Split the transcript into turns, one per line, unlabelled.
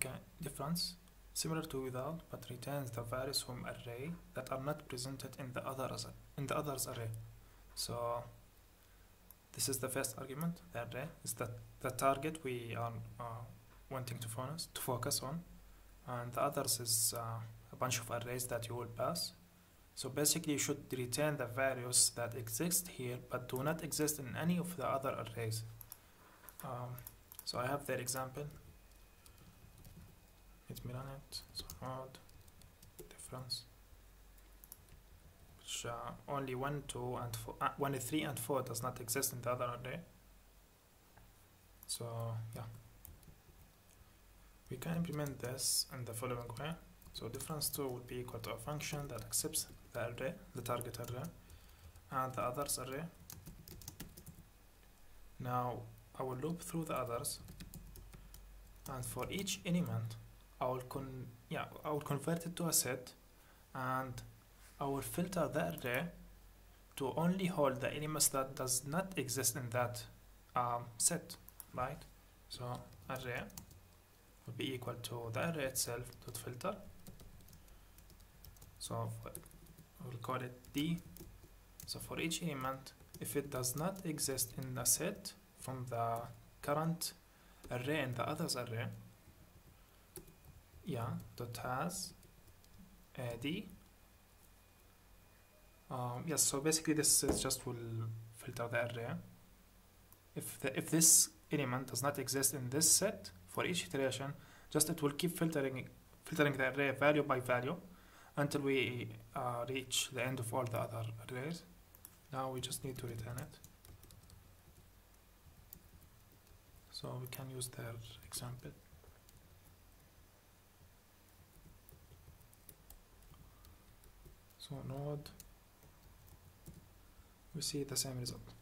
Okay, difference similar to without, but returns the values from array that are not presented in the others array. So this is the first argument. The array is the target we are wanting to focus on, and the others is a bunch of arrays that you will pass. So basically you should return the values that exist here but do not exist in any of the other arrays. So I have that example. Let me run it. So node difference, which only 1, 2, and 4, 1, 3, and 4 does not exist in the other array. So yeah, we can implement this in the following way. So difference2 would be equal to a function that accepts the array, the target array, and the others array. Now I will loop through the others, and for each element I will convert it to a set, and I will filter the array to only hold the elements that does not exist in that set, right? So array will be equal to the array itself dot filter. So we'll call it D. So for each element, if it does not exist in the set from the current array and the others array, dot has D. Yes, so basically this is just will filter the array. If this element does not exist in this set, for each iteration, just it will keep filtering the array value by value until we reach the end of all the other arrays. Now we just need to return it. So we can use their example. So node, we see the same result.